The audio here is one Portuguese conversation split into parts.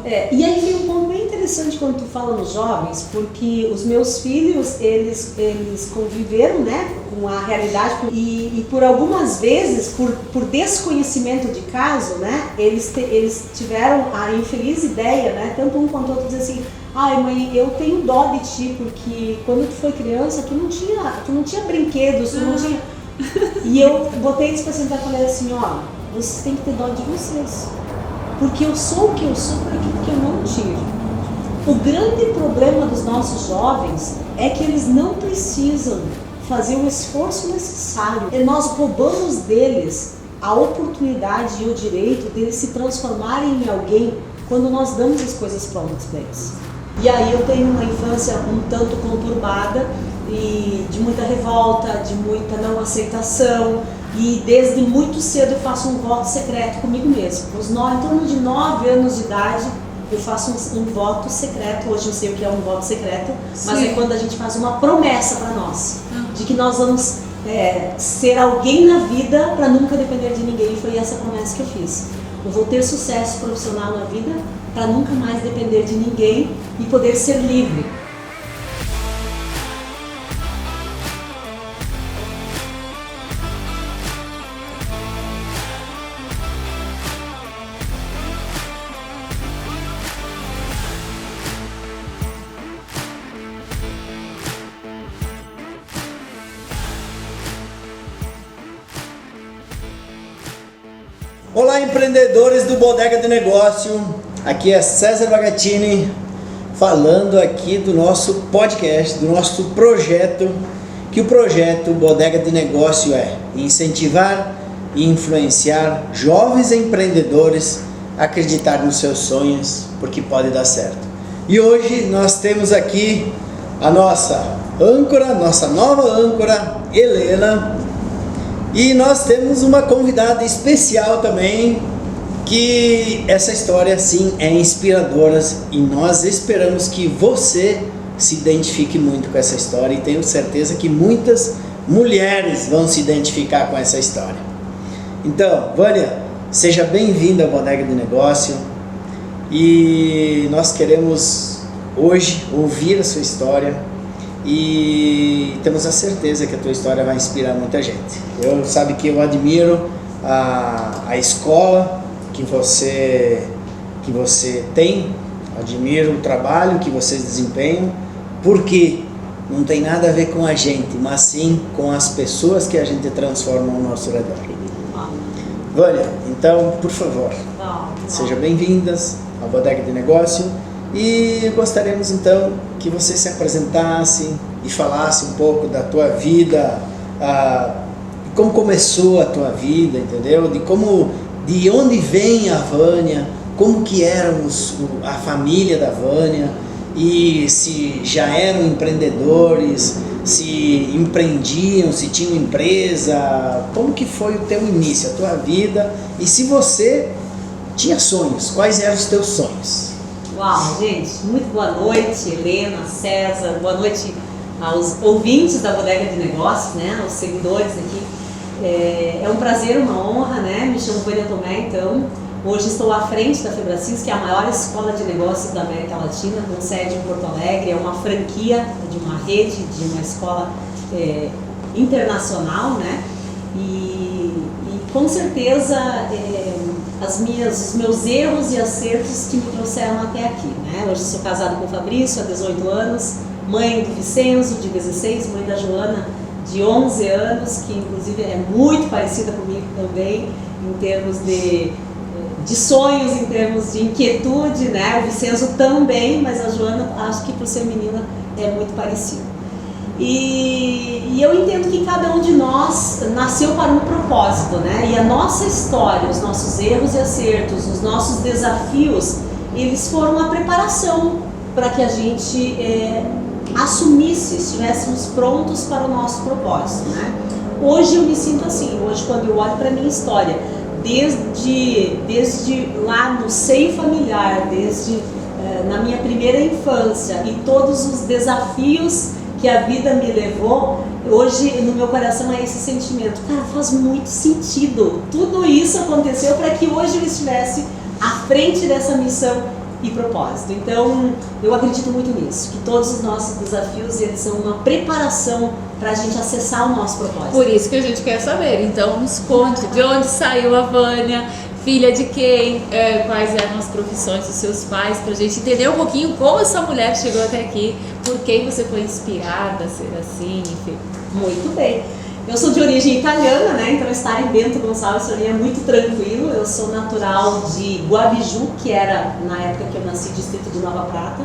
E aí vem um ponto bem interessante quando tu fala nos jovens, porque os meus filhos, eles conviveram, né, com a realidade e por algumas vezes, por desconhecimento de caso, né, eles tiveram a infeliz ideia, né, tanto um quanto o outro, dizer assim, ai mãe, eu tenho dó de ti, porque quando tu foi criança, tu não tinha brinquedos, tu não tinha... E eu botei eles pra sentar e falei assim, ó, vocês têm que ter dó de vocês. Porque eu sou o que eu sou por aquilo que eu não tive. O grande problema dos nossos jovens é que eles não precisam fazer o esforço necessário. E nós roubamos deles a oportunidade e o direito deles se transformarem em alguém quando nós damos as coisas prontas para eles. E aí eu tenho uma infância um tanto conturbada e de muita revolta, de muita não aceitação. E desde muito cedo eu faço um voto secreto comigo mesmo. Em torno de 9 anos de idade, eu faço um voto secreto. Hoje eu sei o que é um voto secreto, mas é quando a gente faz uma promessa para nós, de que nós vamos ser alguém na vida para nunca depender de ninguém. E foi essa promessa que eu fiz. Eu vou ter sucesso profissional na vida para nunca mais depender de ninguém e poder ser livre. Olá, empreendedores do Bodega de Negócio, aqui é César Bagatini falando aqui do nosso podcast, do nosso projeto, que o projeto Bodega de Negócio é incentivar e influenciar jovens empreendedores a acreditar nos seus sonhos, porque pode dar certo. E hoje nós temos aqui a nossa âncora, nossa nova âncora, Helena. E nós temos uma convidada especial também, que essa história sim é inspiradora e nós esperamos que você se identifique muito com essa história e tenho certeza que muitas mulheres vão se identificar com essa história. Então, Vânia, seja bem-vinda ao Bodega de Negócio e nós queremos hoje ouvir a sua história. E temos a certeza que a tua história vai inspirar muita gente. Sabe que eu admiro a escola que você tem, admiro o trabalho que vocês desempenham, porque não tem nada a ver com a gente, mas sim com as pessoas que a gente transforma ao nosso redor. Vânia, então, por favor, sejam bem-vindas ao Bodega de Negócio. E gostaríamos então que você se apresentasse e falasse um pouco da tua vida, como começou a tua vida, entendeu? De onde vem a Vânia, como que éramos a família da Vânia e se já eram empreendedores, se empreendiam, se tinham empresa, como que foi o teu início, a tua vida e se você tinha sonhos, quais eram os teus sonhos? Uau, gente, muito boa noite, Helena, César, boa noite aos ouvintes da Bodega de Negócios, né, aos seguidores aqui. É um prazer, uma honra, né, me chamo Vânia Tomé, então, hoje estou à frente da Febracis, que é a maior escola de negócios da América Latina, com sede em Porto Alegre, é uma franquia de uma rede, de uma escola internacional, né, e com certeza... os meus erros e acertos que me trouxeram até aqui, né? Hoje sou casada com o Fabrício há 18 anos, mãe do Vicenzo, de 16, mãe da Joana, de 11 anos, que inclusive é muito parecida comigo também, em termos de sonhos, em termos de inquietude, né? O Vicenzo também, mas a Joana, acho que por ser menina, é muito parecida. E eu entendo que cada um de nós nasceu para um propósito, né? E a nossa história, os nossos erros e acertos, os nossos desafios, eles foram a preparação para que a gente assumisse, estivéssemos prontos para o nosso propósito, né? Hoje eu me sinto assim, hoje quando eu olho para a minha história, desde lá no seio familiar, desde na minha primeira infância e todos os desafios que a vida me levou, hoje no meu coração é esse sentimento, cara, faz muito sentido, tudo isso aconteceu para que hoje eu estivesse à frente dessa missão e propósito. Então, eu acredito muito nisso, que todos os nossos desafios, eles são uma preparação para a gente acessar o nosso propósito. Por isso que a gente quer saber. Então, nos conte de onde saiu a Vânia, filha de quem, quais eram as profissões dos seus pais, para a gente entender um pouquinho como essa mulher chegou até aqui, por quem você foi inspirada a ser assim, enfim. Muito bem. Eu sou de origem italiana, né? Então estar em Bento Gonçalves para mim é muito tranquilo. Eu sou natural de Guabiju, que era na época que eu nasci, distrito de Nova Prata.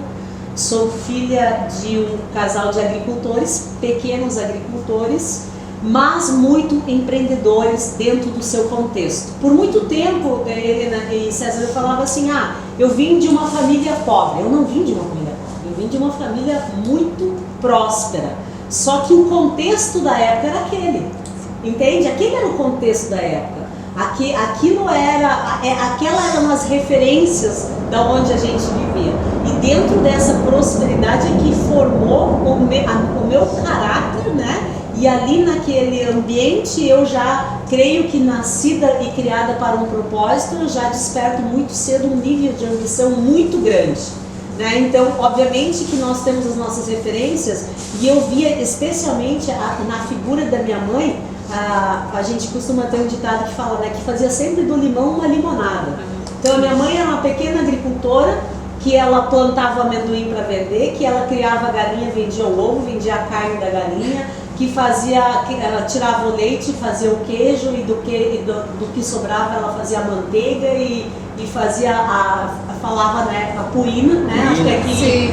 Sou filha de um casal de agricultores, pequenos agricultores, mas muito empreendedores dentro do seu contexto. Por muito tempo, Helena e César, eu falava assim, eu vim de uma família pobre. Eu não vim de uma família pobre, eu vim de uma família muito próspera. Só que o contexto da época era aquele, entende? Aquele era o contexto da época. Aquelas eram as referências da onde a gente vivia. E dentro dessa prosperidade é que formou o meu caráter, né? E ali naquele ambiente eu já creio que nascida e criada para um propósito, eu já desperto muito cedo um nível de ambição muito grande. Então, obviamente que nós temos as nossas referências e eu via especialmente na figura da minha mãe, a gente costuma ter um ditado que fala, né, que fazia sempre do limão uma limonada. Então, a minha mãe era uma pequena agricultora que ela plantava amendoim para vender, que ela criava galinha, vendia o ovo, vendia a carne da galinha, que ela tirava o leite, fazia o queijo e do que sobrava ela fazia a manteiga e fazia falava, né, a puína, né? Acho que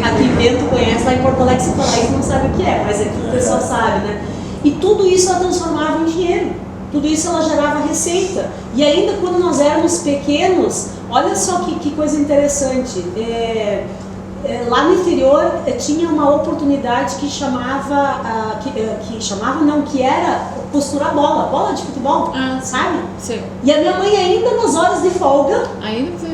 aqui Bento conhece, lá em Porto Alegre se falar isso não sabe o que é, mas aqui o pessoal sabe, né? E tudo isso ela transformava em dinheiro, tudo isso ela gerava receita. E ainda quando nós éramos pequenos, olha só que coisa interessante, lá no interior tinha uma oportunidade que que era costurar bola de futebol, sabe? Sim. E a minha mãe ainda nas horas de folga,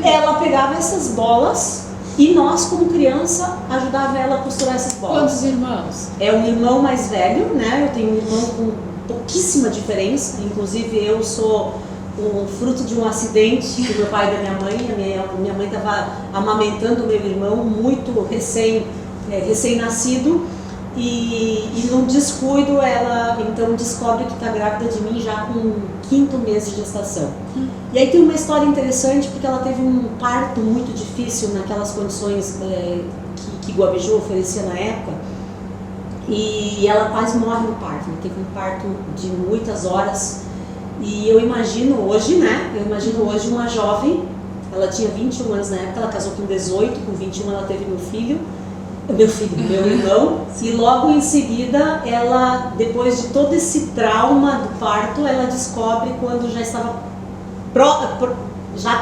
ela pegava essas bolas e nós como criança ajudava ela a costurar essas bolas. Quantos irmãos? É um irmão mais velho, né? Eu tenho um irmão com pouquíssima diferença, inclusive eu sou o fruto de um acidente do meu pai e da minha mãe. A minha mãe estava amamentando o meu irmão muito recém-nascido e num descuido ela então descobre que está grávida de mim já com o 5º mês de gestação. E aí tem uma história interessante porque ela teve um parto muito difícil naquelas condições que Guabiju oferecia na época e ela quase morre no parto. Teve um parto de muitas horas. E eu imagino hoje, né? Uma jovem, ela tinha 21 anos na época, ela casou com 18, com 21 ela teve meu irmão, e logo em seguida ela, depois de todo esse trauma do parto, ela descobre quando já estava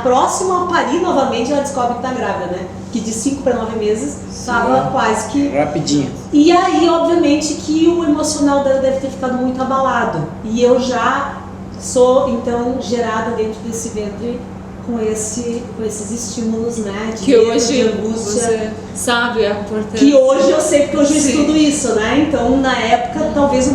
próxima a parir novamente, ela descobre que está grávida, né? Que de 5 para 9 meses estava quase que... Rapidinho. E aí, obviamente, que o emocional dela deve ter ficado muito abalado. E eu já sou, então, gerada dentro desse ventre com esses estímulos, né, de medo, de angústia. Você sabe a importância. Que hoje eu sei, porque hoje eu estudo isso, né? Então, na época, talvez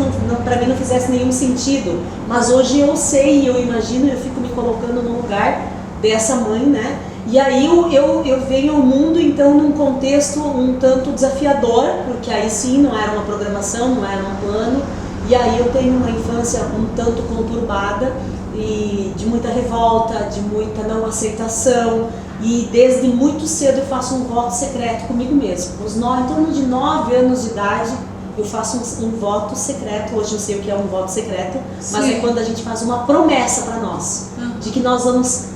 para mim não fizesse nenhum sentido. Mas hoje eu sei, eu imagino, eu fico me colocando no lugar dessa mãe, né? E aí eu venho ao mundo, então, num contexto um tanto desafiador, porque aí sim, não era uma programação, não era um plano. E aí eu tenho uma infância um tanto conturbada e de muita revolta, de muita não aceitação, e desde muito cedo eu faço um voto secreto comigo mesmo. Em torno de 9 anos de idade eu faço um voto secreto. Hoje eu sei o que é um voto secreto, mas é quando a gente faz uma promessa para nós, de que nós vamos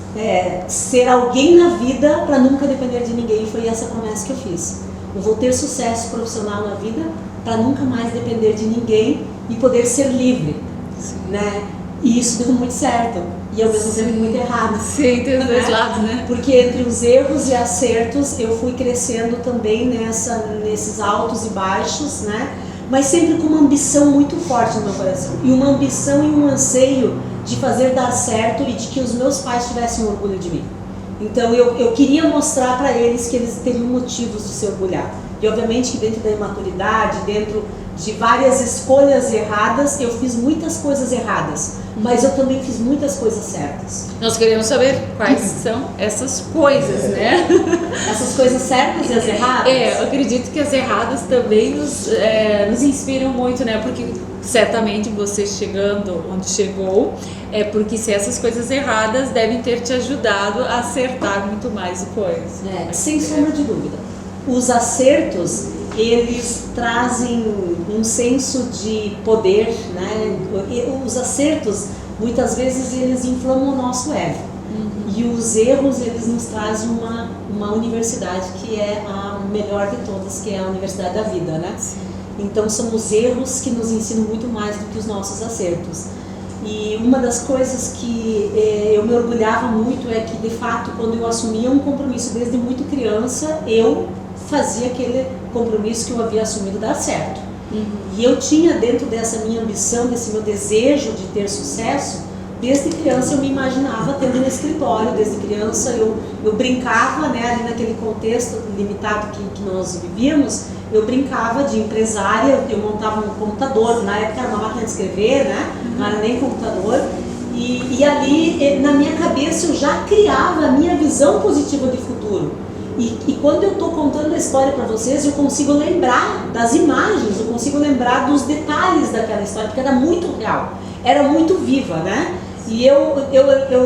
ser alguém na vida para nunca depender de ninguém. Foi essa promessa que eu fiz. Eu vou ter sucesso profissional na vida para nunca mais depender de ninguém e poder ser livre, né? E isso deu muito certo e ao mesmo tempo muito errado. Sim, tem os dois lados, né? Porque entre os erros e acertos eu fui crescendo também nesses altos e baixos, né? Mas sempre com uma ambição muito forte no meu coração. E uma ambição e um anseio de fazer dar certo e de que os meus pais tivessem orgulho de mim. Então eu queria mostrar para eles que eles teriam motivos de se orgulhar. E obviamente que dentro da imaturidade, dentro de várias escolhas erradas, eu fiz muitas coisas erradas, mas eu também fiz muitas coisas certas. Nós queremos saber quais são essas coisas, né? Essas coisas certas e as erradas? Eu acredito que as erradas também nos inspiram muito, né? Porque certamente você chegando onde chegou, é porque se essas coisas erradas devem ter te ajudado a acertar muito mais coisas. Sem sombra de dúvida. Os acertos, eles trazem um senso de poder, né? Os acertos, muitas vezes, eles inflamam o nosso ego. E os erros, eles nos trazem uma universidade que é a melhor de todas, que é a Universidade da Vida, né? Então, são os erros que nos ensinam muito mais do que os nossos acertos. E uma das coisas que eu me orgulhava muito é que, de fato, quando eu assumia um compromisso desde muito criança, eu fazia aquele compromisso que eu havia assumido dar certo. E eu tinha dentro dessa minha ambição, desse meu desejo de ter sucesso, desde criança eu me imaginava tendo um escritório, desde criança eu brincava, né, ali naquele contexto limitado que nós vivíamos, eu brincava de empresária, eu montava um computador, na época era uma máquina de escrever, né, não era nem computador, e ali na minha cabeça eu já criava a minha visão positiva de futuro. E quando eu estou contando a história para vocês, eu consigo lembrar das imagens, eu consigo lembrar dos detalhes daquela história, porque era muito real, era muito viva, né? E eu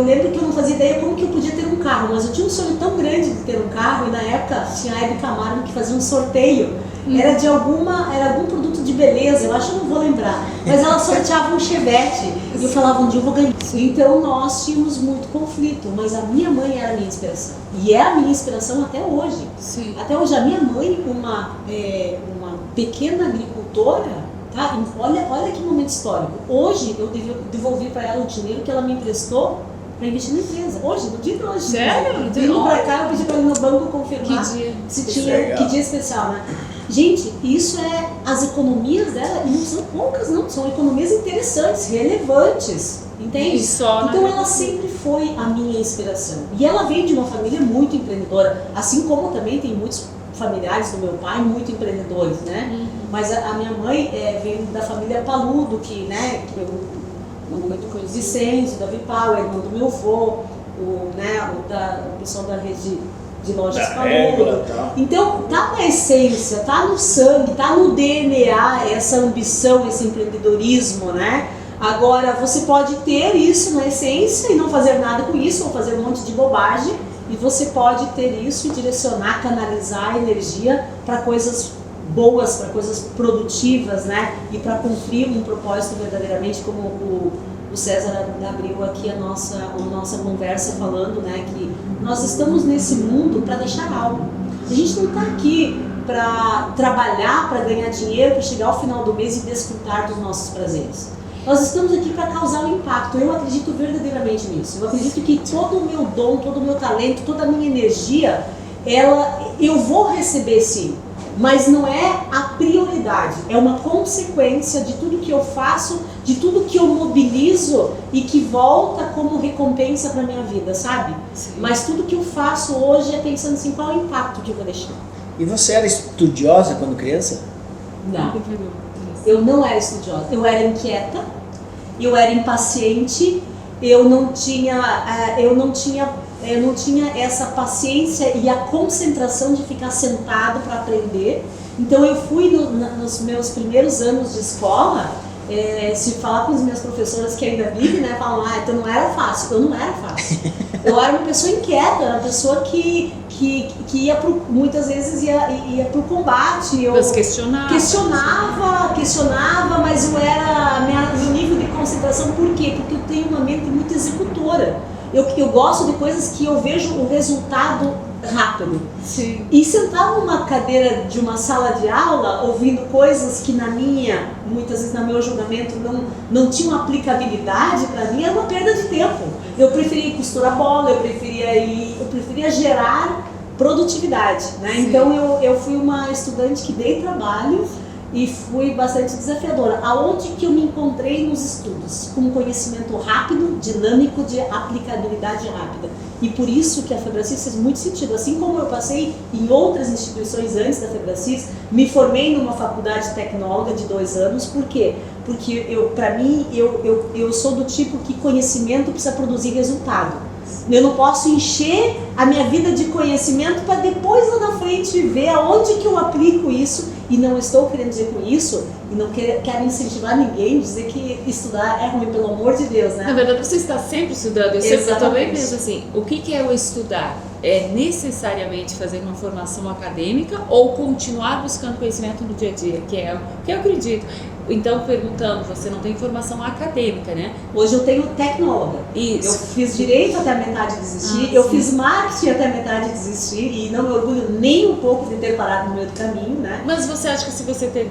lembro que eu não fazia ideia como que eu podia ter um carro, mas eu tinha um sonho tão grande de ter um carro, e na época tinha a Hebe Camargo que fazia um sorteio, era algum produto de beleza, eu acho que eu não vou lembrar, mas ela sorteava um Chevette, e eu falava, um dia eu vou ganhar. Então nós tínhamos muito conflito, mas a minha mãe era a minha inspiração, e é a minha inspiração até hoje. Sim. Até hoje a minha mãe, uma pequena agricultora, tá? Olha que momento histórico. Hoje eu devolvi para ela o dinheiro que ela me emprestou para investir na empresa. Hoje, no dia de hoje. Sério? Vindo para cá, eu pedi para ir no banco confirmar se tinha, que dia especial, né? Gente, isso é as economias dela, e não são poucas não, são economias interessantes, relevantes, entende? Então ela sempre foi a minha inspiração. E ela vem de uma família muito empreendedora, assim como também tem muitos familiares do meu pai muito empreendedores, né? Mas a minha mãe vem da família Paludo, que o Vicente, o Davi Paulo, irmão do meu avô, o pessoal da rede de lojas Paludo. Então, tá na essência, tá no sangue, tá no DNA essa ambição, esse empreendedorismo, né? Agora, você pode ter isso na essência e não fazer nada com isso, ou fazer um monte de bobagem, e você pode ter isso e direcionar, canalizar a energia para coisas boas, para coisas produtivas, né? E para cumprir um propósito verdadeiramente, como o César abriu aqui a nossa conversa falando, né? Que nós estamos nesse mundo para deixar algo. A gente não está aqui para trabalhar, para ganhar dinheiro, para chegar ao final do mês e desfrutar dos nossos prazeres. Nós estamos aqui para causar um impacto. Eu acredito verdadeiramente nisso. Eu acredito que todo o meu dom, todo o meu talento, toda a minha energia, eu vou receber sim, mas não é a prioridade. É uma consequência de tudo que eu faço, de tudo que eu mobilizo e que volta como recompensa para minha vida, sabe? Sim. Mas tudo que eu faço hoje é pensando assim, qual é o impacto que eu vou deixar. E você era estudiosa quando criança? Não. Eu não era estudiosa, eu era inquieta, eu era impaciente, eu não tinha essa paciência e a concentração de ficar sentado para aprender. Então eu fui nos meus primeiros anos de escola, se falar com as minhas professoras que ainda vivem, né, falam, então não era fácil. Eu não era fácil. Eu era uma pessoa inquieta, era uma pessoa que ia muitas vezes ia pro combate. Eu questionava, mas meu nível de concentração, por quê? Porque eu tenho uma mente muito executora. Eu gosto de coisas que eu vejo o resultado rápido. Sim. E sentar numa cadeira de uma sala de aula, ouvindo coisas que muitas vezes no meu julgamento não tinham aplicabilidade para mim, era uma perda de tempo. Eu preferia costurar bola, eu preferia gerar produtividade, né? Então eu fui uma estudante que dei trabalho e fui bastante desafiadora. Aonde que eu me encontrei nos estudos? Com conhecimento rápido, dinâmico, de aplicabilidade rápida. e por isso que a Febracis fez muito sentido. Assim como eu passei em outras instituições antes da Febracis, me formei numa faculdade tecnóloga de 2 anos, por quê? Porque para mim, eu sou do tipo que conhecimento precisa produzir resultado. Eu não posso encher a minha vida de conhecimento para depois lá na frente ver aonde que eu aplico isso. E não estou querendo dizer com isso, e não quero incentivar ninguém, dizer que estudar é ruim, pelo amor de Deus, né? Na verdade, você está sempre estudando. Eu também penso assim, o que é o estudar? É necessariamente fazer uma formação acadêmica ou continuar buscando conhecimento no dia a dia, que é o que eu acredito. Então, perguntando, você não tem formação acadêmica, né? Hoje eu tenho tecnóloga. Isso. Eu fiz direito até a metade de desistir, eu fiz marketing até a metade de desistir, e não me orgulho nem um pouco de ter parado no meio do caminho, né? Mas você acha que se você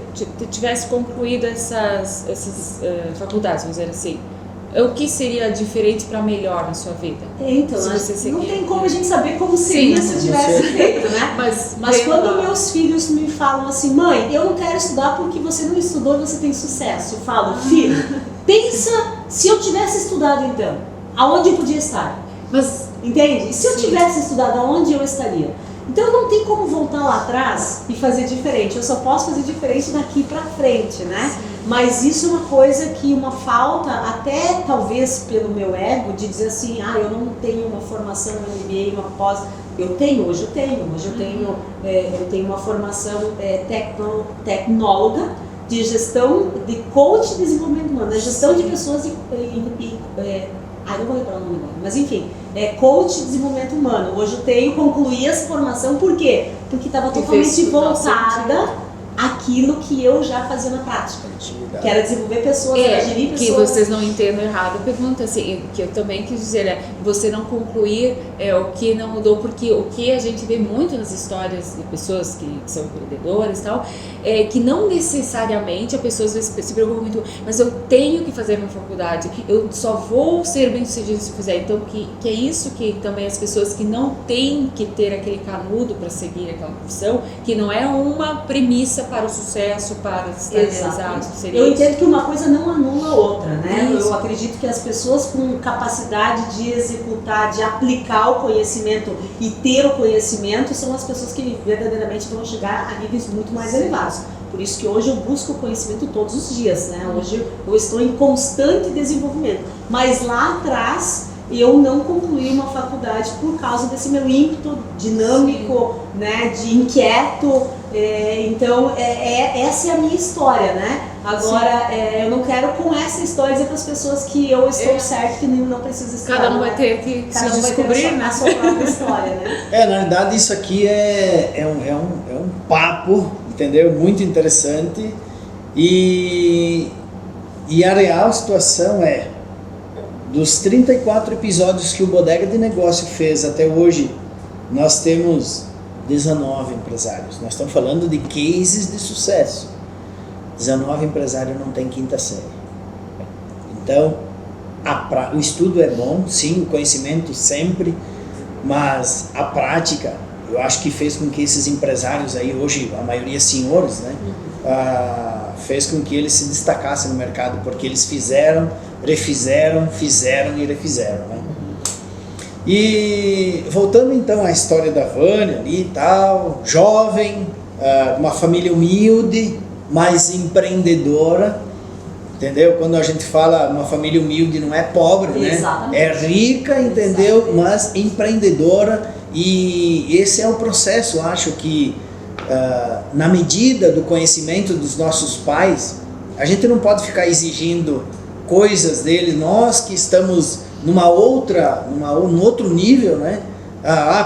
tivesse concluído essas faculdades, vamos dizer assim, o que seria diferente para melhor na sua vida? Então, não tem como a gente saber como seria se eu tivesse feito, né? Mas quando meus filhos me falam assim, mãe, eu não quero estudar porque você não estudou e você tem sucesso. Eu falo, filho, pensa se eu tivesse estudado então, aonde eu podia estar? Mas, entende? E se eu tivesse estudado, aonde eu estaria? Então não tem como voltar lá atrás e fazer diferente. Eu só posso fazer diferente daqui pra frente, né? Sim. Mas isso é uma coisa que uma falta, até talvez pelo meu ego, de dizer assim, eu não tenho uma formação MBA, uma pós. Hoje eu tenho uma formação tecnóloga de gestão, de coach de desenvolvimento humano, de gestão de pessoas não vou lembrar o nome agora, mas enfim, coach de desenvolvimento humano. Hoje eu concluí essa formação, por quê? Porque estava totalmente voltada àquilo que eu já fazia na prática, que era desenvolver pessoas, gerir pessoas. Que vocês não entendam errado, pergunta assim, que eu também quis dizer, você não concluir o que não mudou, porque o que a gente vê muito nas histórias de pessoas que são empreendedoras e tal, é que não necessariamente a pessoa às vezes se preocupa muito, mas eu tenho que fazer minha faculdade, eu só vou ser bem sucedido se fizer. Então que é isso que também as pessoas que não têm que ter aquele canudo para seguir aquela profissão, que não é uma premissa para o sucesso, para estar realizado. Eu entendo que uma coisa não anula a outra, né? Isso. Eu acredito que as pessoas com capacidade de executar, de aplicar o conhecimento e ter o conhecimento são as pessoas que verdadeiramente vão chegar a níveis muito mais elevados. Por isso que hoje eu busco o conhecimento todos os dias, né? Hoje eu estou em constante desenvolvimento. Mas lá atrás eu não concluí uma faculdade por causa desse meu ímpeto dinâmico, né? De inquieto. Então, essa é a minha história, né? Agora, eu não quero com essa história dizer para as pessoas que eu estou certo, que não precisa estar. Cada um vai ter que se descobrir, né? A sua própria história, né? Na realidade, isso aqui é um papo, entendeu? Muito interessante. E a real situação dos 34 episódios que o Bodega de Negócio fez até hoje, nós temos 19 empresários. Nós estamos falando de cases de sucesso. 19 empresários não tem quinta série. Então, o estudo é bom, sim, o conhecimento sempre, mas a prática, eu acho que fez com que esses empresários aí, hoje a maioria senhores, né, fez com que eles se destacassem no mercado, porque eles fizeram, refizeram, fizeram e refizeram, né? E voltando então à história da Vânia ali e tal, jovem, uma família humilde, mas empreendedora, entendeu? Quando a gente fala uma família humilde não é pobre, né? Exatamente. É rica, entendeu? Exatamente. Mas empreendedora, e esse é o processo, acho que na medida do conhecimento dos nossos pais, a gente não pode ficar exigindo coisas deles, nós que estamos num outro nível, né?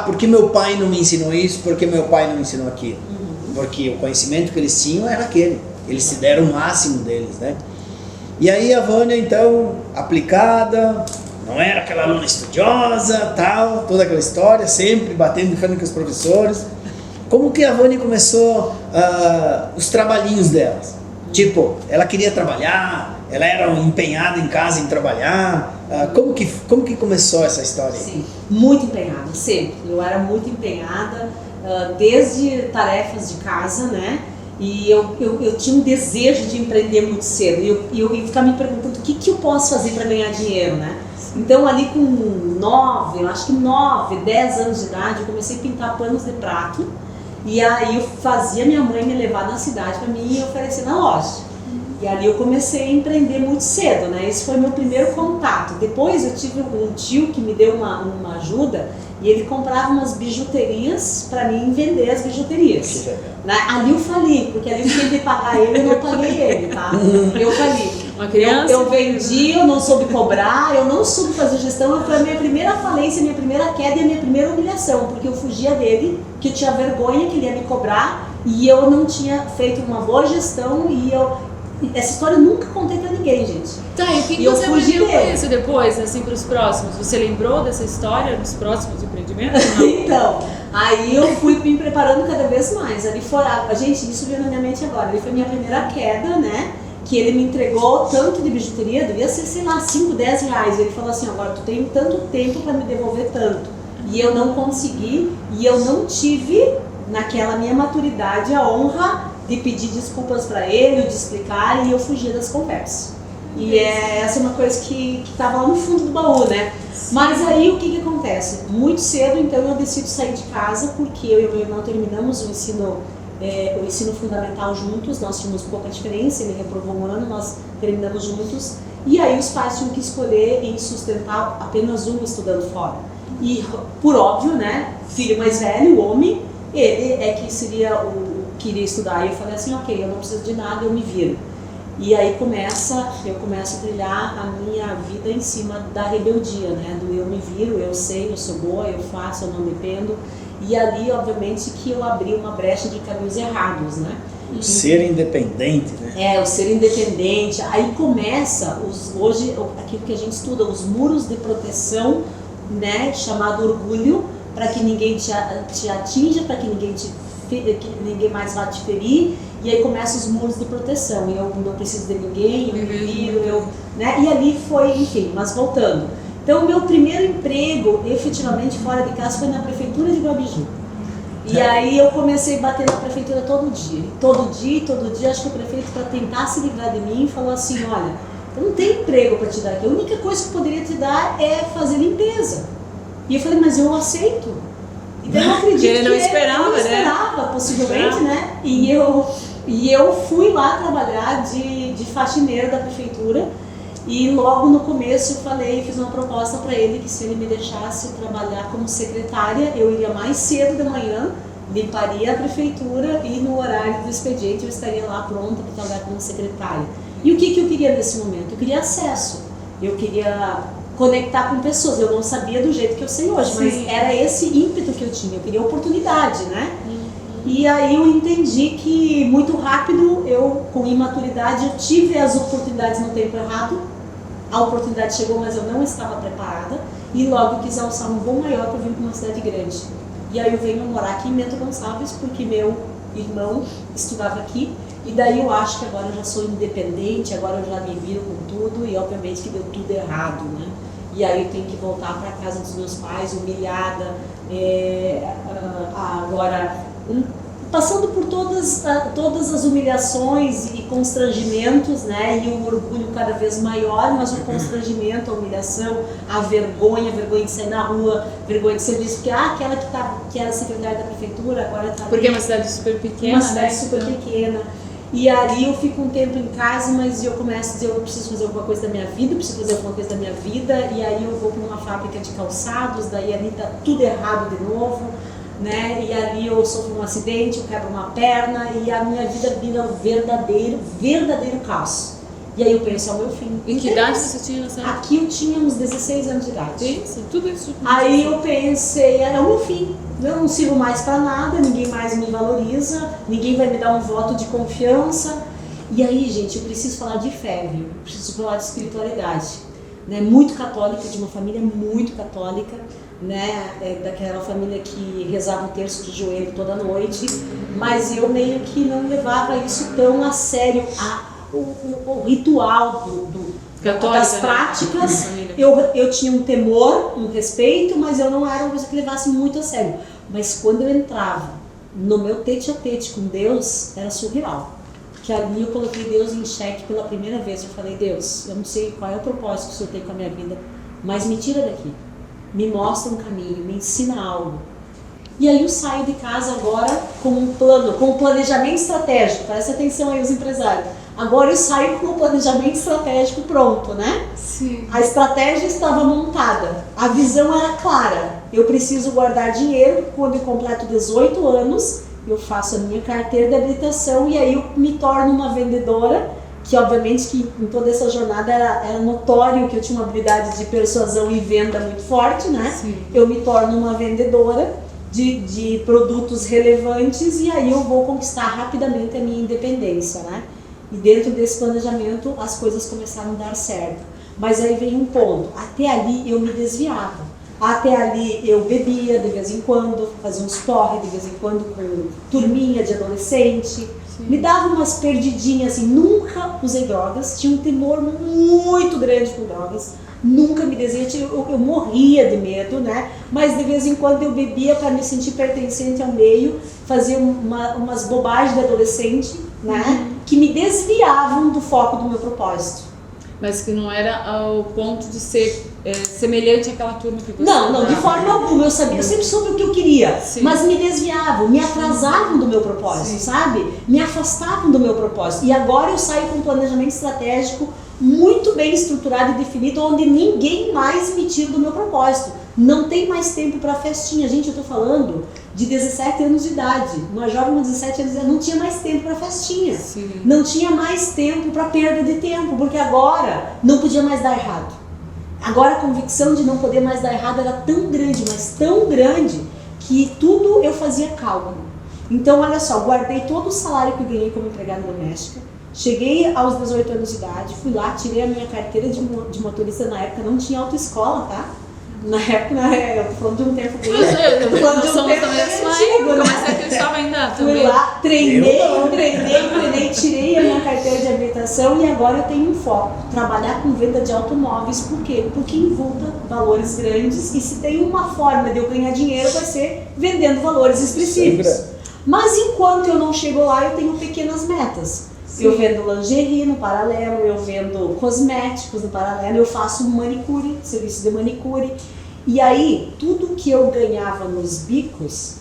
Porque meu pai não me ensinou isso, porque meu pai não me ensinou aquilo. Porque o conhecimento que eles tinham era aquele. Eles se deram o máximo deles, né? E aí a Vânia, então, aplicada, não era aquela aluna estudiosa, tal, toda aquela história, sempre batendo de frente com os professores. Como que a Vânia começou os trabalhinhos delas? Tipo, ela queria trabalhar, ela era empenhada em casa em trabalhar. Como que começou essa história? Sim, muito empenhada, sempre. Eu era muito empenhada, desde tarefas de casa, né? E eu tinha um desejo de empreender muito cedo. E eu ficava me perguntando o que eu posso fazer para ganhar dinheiro, né? Então ali com 9, eu acho que 9, 10 anos de idade, eu comecei a pintar panos de prato. E aí eu fazia minha mãe me levar na cidade para mim oferecer na loja. E ali eu comecei a empreender muito cedo, né? Esse foi meu primeiro contato. Depois eu tive um tio que me deu uma ajuda e ele comprava umas bijuterias para mim vender as bijuterias. Né? Ali eu fali, porque ali eu tentei pagar ele e eu não paguei ele, tá? Eu fali. Uma criança? Eu vendi, eu não soube cobrar, eu não soube fazer gestão. Foi a minha primeira falência, a minha primeira queda e a minha primeira humilhação, porque eu fugia dele, que eu tinha vergonha que ele ia me cobrar e eu não tinha feito uma boa gestão e essa história eu nunca contei pra ninguém, gente. Tá, e o que você aprendeu com isso depois, assim, pros próximos? Você lembrou dessa história nos próximos empreendimentos? Então, aí eu fui me preparando cada vez mais. Ali foi, gente, isso veio na minha mente agora. Ali foi minha primeira queda, né? Que ele me entregou tanto de bijuteria, devia ser, sei lá, 5, 10 reais. Ele falou assim, agora tu tem tanto tempo pra me devolver tanto. E eu não consegui, e eu não tive, naquela minha maturidade, a honra de pedir desculpas para ele, de explicar, e eu fugia das conversas. E essa é uma coisa que estava lá no fundo do baú, né? Mas aí o que acontece? Muito cedo, então, eu decido sair de casa, porque eu e meu irmão terminamos o ensino fundamental juntos, nós tínhamos pouca diferença, ele reprovou um ano, nós terminamos juntos, e aí os pais tinham que escolher em sustentar apenas um estudando fora. E, por óbvio, né, filho mais velho, o homem, ele é que seria queria estudar, e eu falei assim, ok, eu não preciso de nada, eu me viro. E aí eu começo a trilhar a minha vida em cima da rebeldia, né, do eu me viro, eu sei, eu sou boa, eu faço, eu não me prendo, e ali, obviamente, que eu abri uma brecha de caminhos errados, né. O ser independente, né? O ser independente, aí começa, hoje, aquilo que a gente estuda, os muros de proteção, né, chamado orgulho, para que ninguém te atinja, para que ninguém mais vá te ferir, e aí começam os muros de proteção, eu não preciso de ninguém, eu me viro, né? E ali foi, enfim, mas voltando. Então, o meu primeiro emprego, efetivamente, fora de casa, foi na prefeitura de Guabiju. E aí eu comecei a bater na prefeitura todo dia, acho que o prefeito, para tentar se livrar de mim, falou assim, olha, eu não tenho emprego para te dar aqui, a única coisa que eu poderia te dar é fazer limpeza. E eu falei, mas eu aceito. Então eu acredito ele não esperava, né? Esperava, possivelmente, né? E eu fui lá trabalhar de faxineira da prefeitura e logo no começo eu fiz uma proposta para ele que se ele me deixasse trabalhar como secretária, eu iria mais cedo de manhã, limparia a prefeitura e no horário do expediente eu estaria lá pronta para trabalhar como secretária. E o que eu queria nesse momento? Eu queria acesso, eu queria conectar com pessoas, eu não sabia do jeito que eu sei hoje, mas era esse ímpeto que eu tinha, eu queria oportunidade, né? E aí eu entendi que muito rápido, eu com imaturidade, eu tive as oportunidades no tempo errado, a oportunidade chegou, mas eu não estava preparada, e logo eu quis alçar um voo maior para vir para uma cidade grande. E aí eu venho morar aqui em Bento Gonçalves, porque meu irmão estudava aqui, e daí eu acho que agora eu já sou independente, agora eu já me viro com tudo, e obviamente que deu tudo errado, né? E aí eu tenho que voltar para a casa dos meus pais, humilhada, agora passando por todas as humilhações e constrangimentos, né? E o orgulho cada vez maior, mas o constrangimento, a humilhação, a vergonha de sair na rua, vergonha de ser visto, porque aquela que era secretária da prefeitura, agora está... Porque é uma cidade super pequena, uma cidade super pequena. E ali eu fico um tempo em casa, mas eu começo a dizer, eu preciso fazer alguma coisa da minha vida, e aí eu vou para uma fábrica de calçados, daí ali tá tudo errado de novo, né? E ali eu sofro um acidente, eu quebro uma perna, e a minha vida vira um verdadeiro caos. E aí eu penso, é o meu fim. Em que idade você tinha nessa época? Aqui eu tinha uns 16 anos de idade. Isso, tudo isso. Aí eu pensei, é o meu fim. Eu não sirvo mais para nada, ninguém mais me valoriza, ninguém vai me dar um voto de confiança. E aí, gente, eu preciso falar de fé, viu? Eu preciso falar de espiritualidade. Né? Muito católica, de uma família muito católica, né? Daquela família que rezava o terço de joelho toda noite, mas eu meio que não levava isso tão a sério, o ritual das práticas, né? eu tinha um temor, um respeito, mas eu não era uma coisa que levasse muito a sério. Mas quando eu entrava no meu tete-a-tete com Deus, era surreal. Que ali eu coloquei Deus em xeque pela primeira vez. Eu falei, Deus, eu não sei qual é o propósito que o Senhor tem com a minha vida, mas me tira daqui, me mostra um caminho, me ensina algo. E aí eu saio de casa agora com um plano, com um planejamento estratégico. Presta atenção aí os empresários. Agora eu saio com o planejamento estratégico pronto, né? Sim. A estratégia estava montada, a visão era clara. Eu preciso guardar dinheiro, quando eu completo 18 anos, eu faço a minha carteira de habilitação e aí eu me torno uma vendedora, que obviamente que em toda essa jornada era notório que eu tinha uma habilidade de persuasão e venda muito forte, né? Sim. Eu me torno uma vendedora de produtos relevantes e aí eu vou conquistar rapidamente a minha independência, né? E dentro desse planejamento as coisas começaram a dar certo. Mas aí vem um ponto, até ali eu me desviava. Até ali eu bebia de vez em quando, fazia uns porre de vez em quando com turminha de adolescente. Sim. Me dava umas perdidinhas, assim, nunca usei drogas, tinha um temor muito grande com drogas. Nunca me desejei, eu morria de medo, né? Mas de vez em quando eu bebia para me sentir pertencente ao meio, fazia umas bobagens de adolescente, né? Que me desviavam do foco do meu propósito. Mas que não era ao ponto de ser semelhante àquela turma que você... Não, de forma alguma. Eu sempre soube o que eu queria, Sim. mas me desviavam, me atrasavam do meu propósito, Sim. sabe? Me afastavam do meu propósito. E agora eu saio com um planejamento estratégico muito bem estruturado e definido, onde ninguém mais me tira do meu propósito. Não tem mais tempo para festinha. Gente, eu tô falando de 17 anos de idade. Uma jovem de 17 anos de idade não tinha mais tempo para festinha. Sim. Não tinha mais tempo para perda de tempo, porque agora não podia mais dar errado. Agora a convicção de não poder mais dar errado era tão grande, mas tão grande, que tudo eu fazia cálculo. Então, olha só, guardei todo o salário que eu ganhei como empregada doméstica. Cheguei aos 18 anos de idade, fui lá, tirei a minha carteira de motorista. Na época não tinha autoescola, tá? Na época, eu tô falando de um tempo bem... Nós somos também da sua época, mas é que eu estava ainda também. Fui lá, treinei, tirei a minha carteira de habilitação e agora eu tenho um foco, trabalhar com venda de automóveis. Por quê? Porque envolta valores grandes e se tem uma forma de eu ganhar dinheiro vai ser vendendo valores expressivos. Mas enquanto eu não chego lá, eu tenho pequenas metas. Sim. Eu vendo lingerie no paralelo, eu vendo cosméticos no paralelo, eu faço manicure, serviço de manicure. E aí, tudo que eu ganhava nos bicos,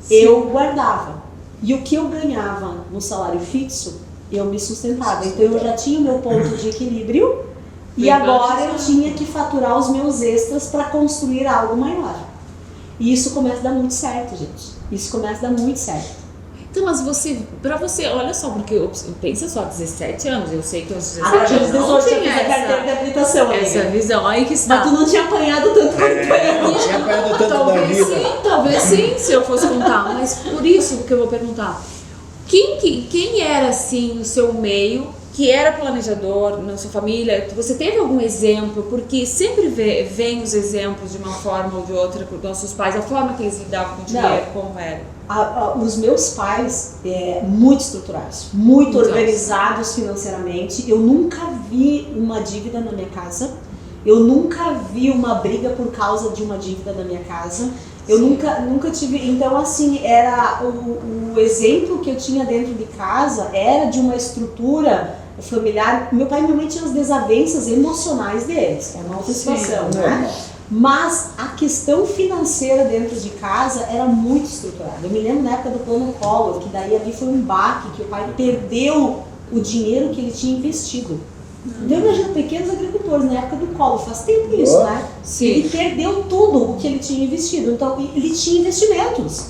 sim, eu guardava. E o que eu ganhava no salário fixo, eu me sustentava. Então eu já tinha o meu ponto de equilíbrio e agora eu tinha que faturar os meus extras para construir algo maior. E isso começa a dar muito certo, gente. Isso começa a dar muito certo. Então, mas pra você, olha só, porque pensa só, 17 anos, eu sei que aos 17 anos não tinha essa carteira de habilitação. Essa visão, aí que está. Mas tu não tinha apanhado tanto quanto eu. Não tinha apanhado tanto da vida. Talvez sim, se eu fosse contar, mas por isso que eu vou perguntar. Quem era, assim, no seu meio, que era planejador na sua família? Você teve algum exemplo? Porque sempre vem os exemplos de uma forma ou de outra por nossos pais, a forma que eles lidavam com o dinheiro, como era. Os meus pais, muito estruturados, muito organizados financeiramente. Eu nunca vi uma dívida na minha casa. Eu nunca vi uma briga por causa de uma dívida na minha casa. Eu nunca tive. Então, assim, era o exemplo que eu tinha dentro de casa era de uma estrutura familiar. Meu pai e minha mãe tinham as desavenças emocionais deles, é uma outra situação, né? Mas a questão financeira dentro de casa era muito estruturada. Eu me lembro na época do plano Collor, que daí ali foi um baque, que o pai perdeu o dinheiro que ele tinha investido. Então, imagina, pequenos agricultores na época do Collor, faz tempo isso, né? Sim. Ele perdeu tudo o que ele tinha investido. Então, ele tinha investimentos.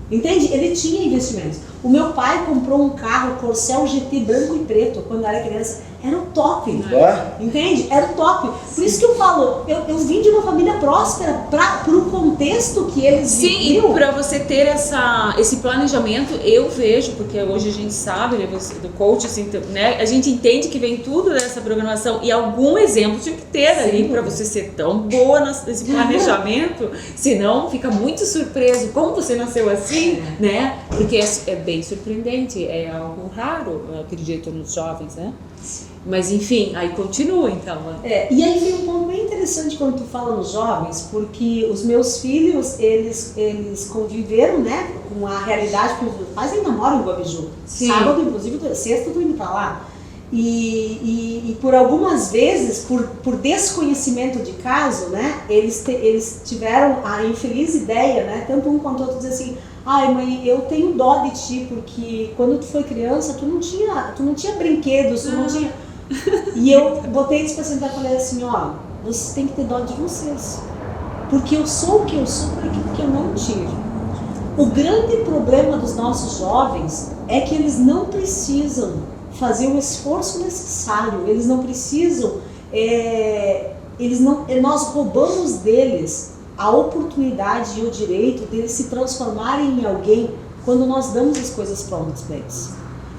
Entende? Ele tinha investimentos. O meu pai comprou um carro Corcel GT branco e preto quando eu era criança. Era o top, entende? Era o top. Por isso que eu falo, eu vim de uma família próspera pro contexto que eles viviam. Sim, e para você ter esse planejamento, eu vejo, porque hoje a gente sabe, né, do coach, assim, né, a gente entende que vem tudo dessa programação e algum exemplo tinha que ter ali para você ser tão boa nesse planejamento, senão fica muito surpreso. Como você nasceu assim, né? Porque é bem surpreendente, é algo raro, eu acredito, nos jovens, né? Mas enfim, aí continua então. E aí vem um ponto bem interessante quando tu fala nos jovens, porque os meus filhos, eles conviveram, né, com a realidade, porque os meus pais ainda moram em Guabiju. Sábado, inclusive, sexta eu tô indo pra lá. E por algumas vezes, por desconhecimento de caso, né, eles tiveram a infeliz ideia, né, tanto um quanto o outro, dizer assim: ai, mãe, eu tenho dó de ti, porque quando tu foi criança, tu não tinha brinquedos, tu não tinha... E eu botei eles pra sentar e falei assim: ó, vocês têm que ter dó de vocês, porque eu sou o que eu sou por aquilo que eu não tive. O grande problema dos nossos jovens é que eles não precisam fazer o esforço necessário, eles não precisam, nós roubamos deles a oportunidade e o direito deles se transformarem em alguém quando nós damos as coisas prontas para eles.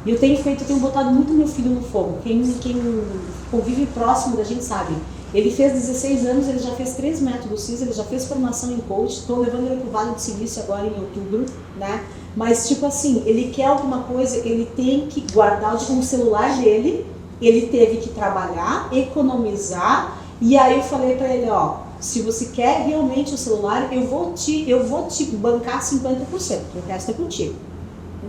E eu tenho botado muito meu filho no fogo. Quem convive próximo da gente sabe. Ele fez 16 anos, ele já fez 3 métodos CIS, ele já fez formação em coach, estou levando ele para o Vale do Silício agora em outubro, né? Mas tipo assim, ele quer alguma coisa, ele tem que guardar o celular dele, ele teve que trabalhar, economizar, e aí eu falei para ele: ó, se você quer realmente o celular, eu vou te bancar 50%, o resto é contigo.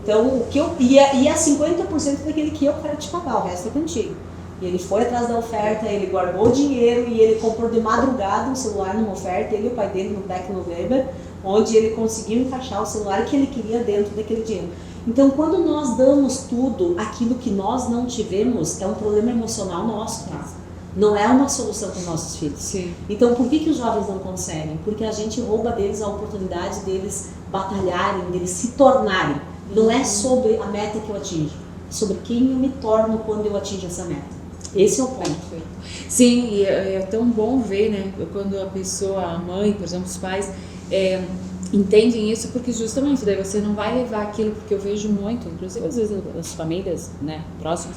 Então, o que e é 50% daquele que eu quero te pagar, o resto é contigo. E ele foi atrás da oferta, ele guardou o dinheiro e ele comprou de madrugada um celular numa oferta, ele e o pai dele no Black November, onde ele conseguiu encaixar o celular que ele queria dentro daquele dinheiro. Então, quando nós damos tudo aquilo que nós não tivemos, é um problema emocional nosso, tá? Não é uma solução para os nossos filhos. Sim. Então, por que os jovens não conseguem? Porque a gente rouba deles a oportunidade deles batalharem, deles se tornarem. Não é sobre a meta que eu atinjo, é sobre quem eu me torno quando eu atinjo essa meta. Esse é o ponto. Sim, e é tão bom ver, né, quando a pessoa, a mãe, por exemplo, os pais, entendem isso, porque justamente daí você não vai levar aquilo, porque eu vejo muito, inclusive às vezes as famílias, né, próximas,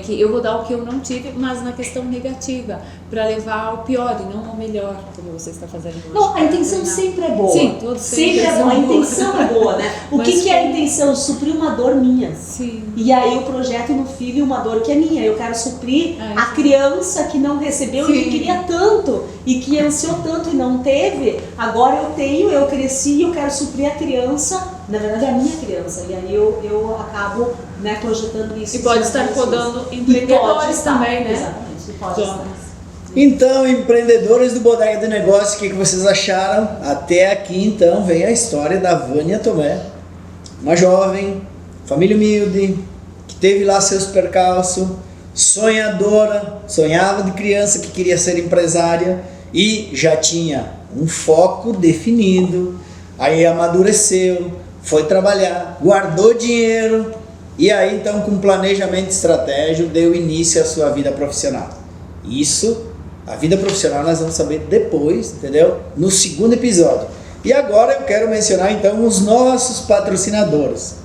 que eu vou dar o que eu não tive, mas na questão negativa, para levar ao pior e não ao melhor, como você está fazendo hoje. Não, a intenção sempre é boa. Sim, todos sempre é boa. A intenção é boa, né? O que é a intenção? Suprir uma dor minha. Sim. E aí eu projeto no filho uma dor que é minha. Eu quero suprir a criança que não recebeu e que queria tanto e que ansiou tanto e não teve. Agora eu tenho, eu cresci e eu quero suprir a criança, na verdade é a minha criança. E aí eu acabo, né, projetando isso. E pode estar podando empreendedores também, né? Exatamente. Pode estar. Então, empreendedores do Bodega de Negócio, o que vocês acharam? Até aqui, então, vem a história da Vânia Tomé, uma jovem, família humilde, que teve lá seus percalços, sonhadora, sonhava de criança que queria ser empresária e já tinha um foco definido, aí amadureceu, foi trabalhar, guardou dinheiro e aí, então, com planejamento estratégico, deu início à sua vida profissional. Isso... A vida profissional nós vamos saber depois, entendeu? No segundo episódio. E agora eu quero mencionar então os nossos patrocinadores.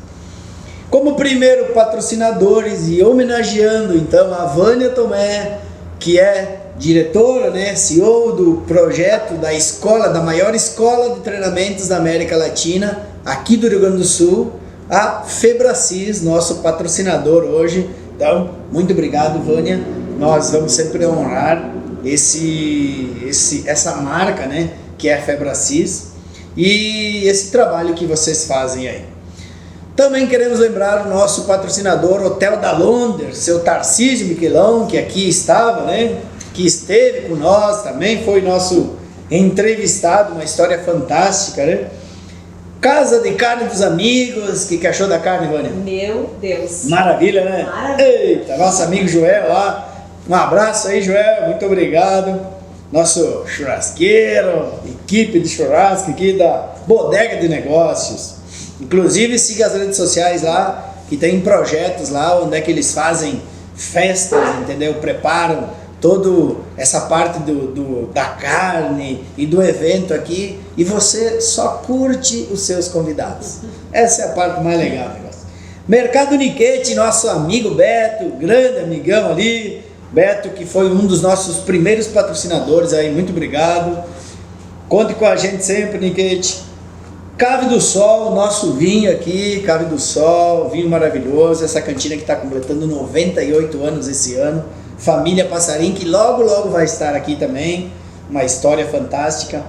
Como primeiro patrocinadores e homenageando então a Vânia Tomé, que é diretora, né, CEO do projeto da escola, da maior escola de treinamentos da América Latina, aqui do Rio Grande do Sul, a Febracis, nosso patrocinador hoje. Então, muito obrigado, Vânia. Nós vamos sempre honrar essa marca, né, que é a Febracis, e esse trabalho que vocês fazem aí. Também queremos lembrar o nosso patrocinador Hotel da Londres, seu Tarcísio Miquelão, que aqui estava, né, que esteve com nós, também foi nosso entrevistado, uma história fantástica, né? Casa de Carne dos Amigos, o que achou da carne, Vânia? Meu Deus. Maravilha, né? Maravilha. Eita, nosso amigo Joel lá. Um abraço aí, Joel, muito obrigado. Nosso churrasqueiro, equipe de churrasco aqui da Bodega de Negócios. Inclusive, siga as redes sociais lá, que tem projetos lá, onde é que eles fazem festas, entendeu? Preparam toda essa parte da carne e do evento aqui, e você só curte os seus convidados. Essa é a parte mais legal do negócio. Mercado Niquete, nosso amigo Beto, grande amigão ali, Beto, que foi um dos nossos primeiros patrocinadores aí, muito obrigado. Conte com a gente sempre, Niquete. Cave do Sol, nosso vinho aqui, Cave do Sol, vinho maravilhoso, essa cantina que está completando 98 anos esse ano. Família Passarim, que logo logo vai estar aqui também, uma história fantástica.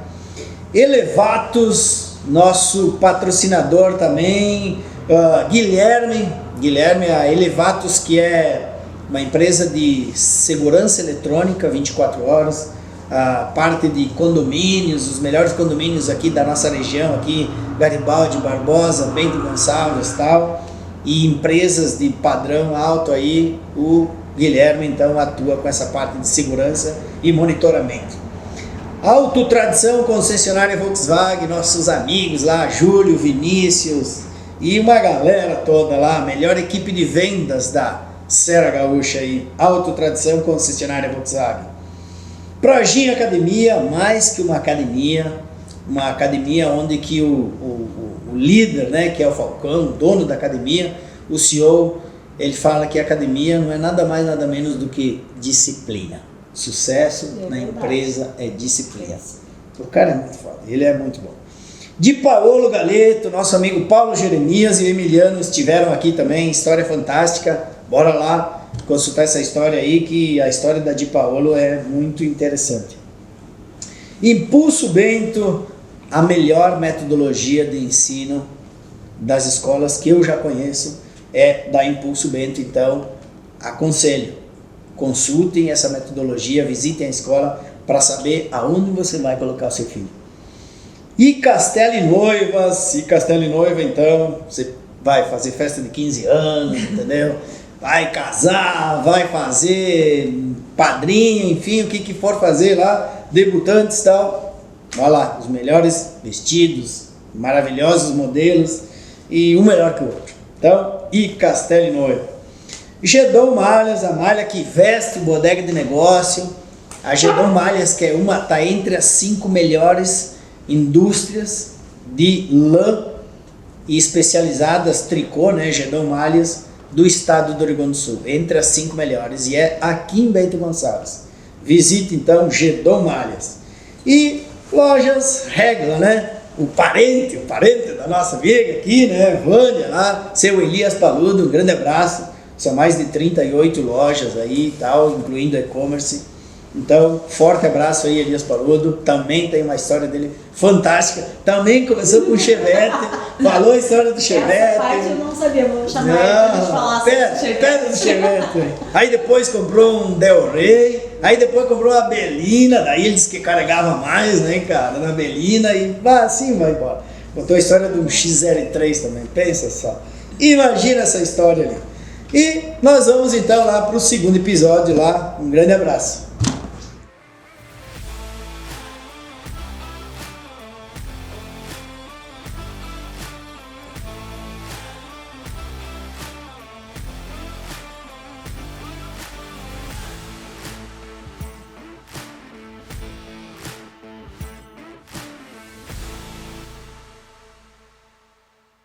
Elevatos, nosso patrocinador também, Guilherme, a Elevatos, que é uma empresa de segurança eletrônica 24 horas, a parte de condomínios, os melhores condomínios aqui da nossa região, aqui Garibaldi, Barbosa, Bento Gonçalves e tal, e empresas de padrão alto aí, o Guilherme então atua com essa parte de segurança e monitoramento. Auto Tradição, concessionária Volkswagen, nossos amigos lá, Júlio, Vinícius e uma galera toda lá, melhor equipe de vendas da Serra Gaúcha aí, Auto Tradição, concessionária Volkswagen. Projinha Academia, mais que uma academia onde que o líder, né, que é o Falcão, o dono da academia, o CEO, ele fala que a academia não é nada mais, nada menos do que disciplina. Sucesso na empresa é disciplina. O cara é muito foda, ele é muito bom. De Paolo Galeto, nosso amigo Paulo Jeremias e o Emiliano estiveram aqui também, história fantástica. Bora lá consultar essa história aí, que a história da Di Paolo é muito interessante. Impulso Bento, a melhor metodologia de ensino das escolas que eu já conheço é da Impulso Bento, então aconselho, consultem essa metodologia, visitem a escola para saber aonde você vai colocar o seu filho. E Castelo e Noivas, então você vai fazer festa de 15 anos, entendeu? Vai casar, vai fazer padrinho, enfim, o que for fazer lá, debutantes e tal. Vai lá, os melhores vestidos, maravilhosos modelos e um melhor que o outro. Então, e Castelo e Noiva. Gedon Malhas, a malha que veste bodega de negócio. A Gedon Malhas, que tá entre as 5 melhores indústrias de lã e especializadas, tricô, né, Gedon Malhas, do estado do Rio Grande do Sul, entre as 5 melhores, e é aqui em Bento Gonçalves. Visite então Gedon Malhas. E lojas Regla, né? O parente da nossa amiga aqui, né? Vânia lá, seu Elias Paludo, um grande abraço. São mais de 38 lojas aí e tal, incluindo e-commerce. Então, forte abraço aí, Elias Paludo. Também tem uma história dele fantástica. Também começou com o Chevette, falou a história do Chevette. Essa parte eu não sabia, vamos chamar ele pra gente falar sobre o Chevette. Pera do Chevette. Aí depois comprou um Del Rey, aí depois comprou uma Belina, daí ele disse que carregava mais, né, cara, na Belina, e assim vai embora. Contou a história do XR3 também, pensa só. Imagina essa história ali. E nós vamos então lá pro segundo episódio lá. Um grande abraço.